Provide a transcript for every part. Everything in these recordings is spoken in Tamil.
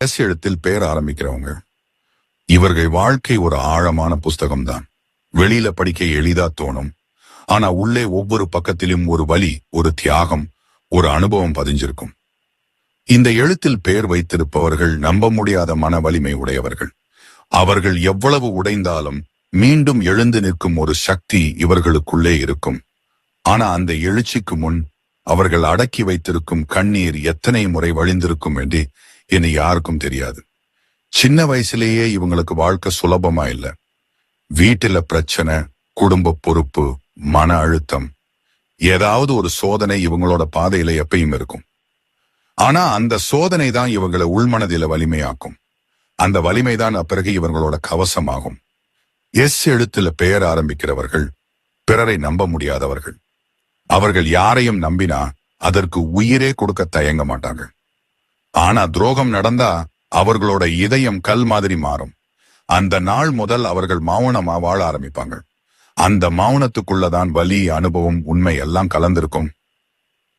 எஸ் எழுத்தில் பெயர் ஆரம்பிக்கிறவங்க. இவர்கள் வாழ்க்கை ஒரு ஆழமான புஸ்தகம்தான். வெளியில படிக்க எளிதா தோணும். ஆனா உள்ளே ஒவ்வொரு பக்கத்திலும் ஒரு வலி, ஒரு தியாகம், ஒரு அனுபவம் பதிஞ்சிருக்கும். இந்த எழுத்தில் பெயர் வைத்திருப்பவர்கள் நம்ப முடியாத மன வலிமை உடையவர்கள். அவர்கள் எவ்வளவு உடைந்தாலும் மீண்டும் எழுந்து நிற்கும் ஒரு சக்தி இவர்களுக்குள்ளே இருக்கும். ஆனா அந்த எழுச்சிக்கு முன் அவர்கள் அடக்கி வைத்திருக்கும் கண்ணீர் எத்தனை முறை வழிந்திருக்கும் என்று இனி யாருக்கும் தெரியாது. சின்ன வயசுலேயே இவங்களுக்கு வாழ்க்கை சுலபமா இல்ல. வீட்டுல பிரச்சனை, குடும்ப பொறுப்பு, மன அழுத்தம், ஏதாவது ஒரு சோதனை இவங்களோட பாதையில எப்பயும் இருக்கும். ஆனா அந்த சோதனை தான் இவங்களை உள்மனதில வலிமையாக்கும். அந்த வலிமைதான் அப்பிறகு இவங்களோட கவசமாகும். எஸ் எழுத்துல பெயர் ஆரம்பிக்கிறவர்கள் பிறரை நம்ப முடியாதவர்கள். அவர்கள் யாரையும் நம்பினா அதற்கு உயிரே கொடுக்க தயங்க மாட்டாங்க. ஆனா துரோகம் நடந்தா அவர்களோட இதயம் கல் மாதிரி மாறும். அந்த நாள் முதல் அவர்கள் மௌனமா வாழ ஆரம்பிப்பாங்க. அந்த மௌனத்துக்குள்ளதான் வலி, அனுபவம், உண்மை எல்லாம் கலந்திருக்கும்.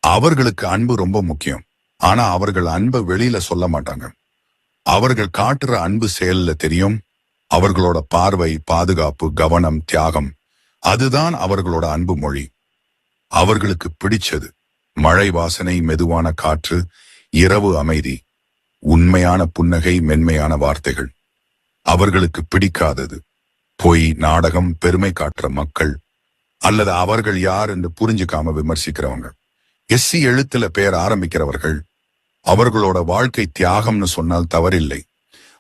அவர்களுக்கு அன்பு ரொம்ப முக்கியம். ஆனா அவர்கள் அன்பை வெளியில சொல்ல மாட்டாங்க. அவர்கள் காட்டுற அன்பு செயல்ல தெரியும். அவர்களோட பார்வை, பாதுகாப்பு, கவனம், தியாகம், அதுதான் அவர்களோட அன்பு மொழி. அவர்களுக்கு பிடிச்சது மழை வாசனை, மெதுவான காற்று, இரவு அமைதி, உண்மையான புன்னகை, மென்மையான வார்த்தைகள். அவர்களுக்கு பிடிக்காதது பொய், நாடகம், பெருமை காட்டுற மக்கள், அல்லது அவர்கள் யார் என்று புரிஞ்சுக்காம விமர்சிக்கிறவங்க. எஸ்சி எழுத்துல பெயர் ஆரம்பிக்கிறவர்கள் அவர்களோட வாழ்க்கை தியாகம்னு சொன்னால் தவறில்லை.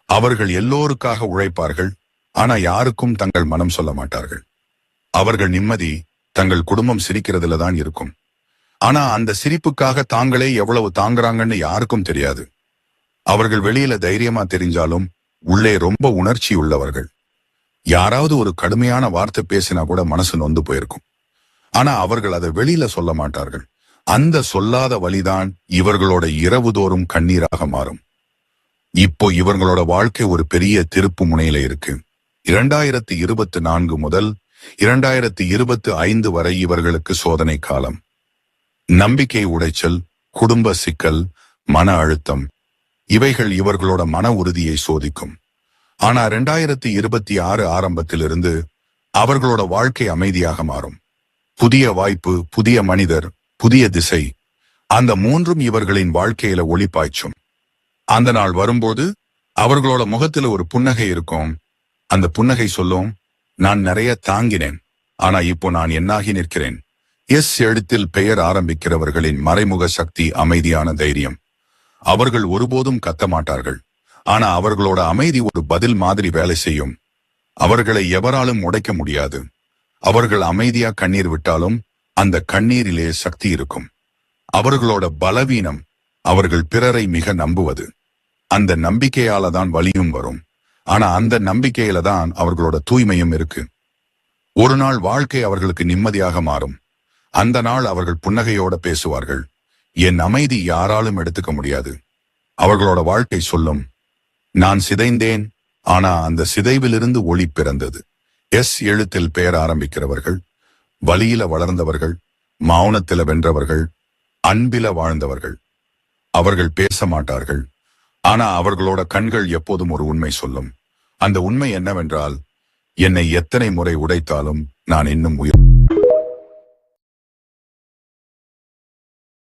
அவர்கள் எல்லோருக்காக உழைப்பார்கள். ஆனா யாருக்கும் தங்கள் மனம் சொல்ல மாட்டார்கள். அவர்கள் நிம்மதி தங்கள் குடும்பம் சிரிக்கிறதுல தான் இருக்கும். ஆனா அந்த சிரிப்புக்காக தாங்களே எவ்வளவு தாங்குறாங்கன்னு யாருக்கும் தெரியாது. அவர்கள் வெளியில தைரியமா தெரிஞ்சாலும் உள்ளே ரொம்ப உணர்ச்சி உள்ளவர்கள். யாராவது ஒரு கடுமையான வார்த்தை பேசினா கூட மனசு நொந்து போயிருக்கும். ஆனா அவர்கள் அதை வெளியில சொல்ல மாட்டார்கள். அந்த சொல்லாத வலிதான் இவர்களோட இரவுதோறும் கண்ணீராக மாறும். இப்போ இவர்களோட வாழ்க்கை ஒரு பெரிய திருப்பு முனையில இருக்கு. 2024 முதல் 2025 வரை இவர்களுக்கு சோதனை காலம். நம்பிக்கை உடைச்சல், குடும்ப சிக்கல், மன அழுத்தம், இவைகள் இவர்களோட மன உறுதியை சோதிக்கும். ஆனா 2026 ஆரம்பத்திலிருந்து அவர்களோட வாழ்க்கை அமைதியாக மாறும். புதிய வாய்ப்பு, புதிய மனிதர், புதிய திசை, அந்த மூன்றும் இவர்களின் வாழ்க்கையில ஒளி பாய்ச்சும். அந்த நாள் வரும்போது அவர்களோட முகத்துல ஒரு புன்னகை இருக்கும். அந்த புன்னகை சொல்லும், நான் நிறைய தாங்கினேன், ஆனா இப்போ நான் என்னாகி நிற்கிறேன். எஸ் எழுத்தில் பெயர் ஆரம்பிக்கிறவர்களின் மறைமுக சக்தி அமைதியான தைரியம். அவர்கள் ஒருபோதும் கத்த மாட்டார்கள். ஆனா அவர்களோட அமைதி ஒரு பதில் மாதிரி வேலை செய்யும். அவர்களை எவராலும் உடைக்க முடியாது. அவர்கள் அமைதியா கண்ணீர் விட்டாலும் அந்த கண்ணீரிலே சக்தி இருக்கும். அவர்களோட பலவீனம் அவர்கள் பிறரை மிக நம்புவது. அந்த நம்பிக்கையால தான் வலியும் வரும். ஆனா அந்த நம்பிக்கையில தான் அவர்களோட தூய்மையும் இருக்கு. ஒரு நாள் வாழ்க்கை அவர்களுக்கு நிம்மதியாக மாறும். அந்த நாள் அவர்கள் புன்னகையோட பேசுவார்கள். என் அமைதி யாராலும் எடுத்துக்க முடியாது. அவர்களோட வாழ்க்கை சொல்லும், நான் சிதைந்தேன், ஆனா அந்த சிதைவிலிருந்து ஒளி பிறந்தது. எஸ் எழுத்தில் பெயர் ஆரம்பிக்கிறவர்கள் வலியில வளர்ந்தவர்கள், மௌனத்தில வென்றவர்கள், அன்பில வாழ்ந்தவர்கள். அவர்கள் பேச மாட்டார்கள். ஆனா அவர்களோட கண்கள் எப்போதும் ஒரு உண்மை சொல்லும். அந்த உண்மை என்னவென்றால், என்னை எத்தனை முறை உடைத்தாலும் நான் இன்னும் உயிர்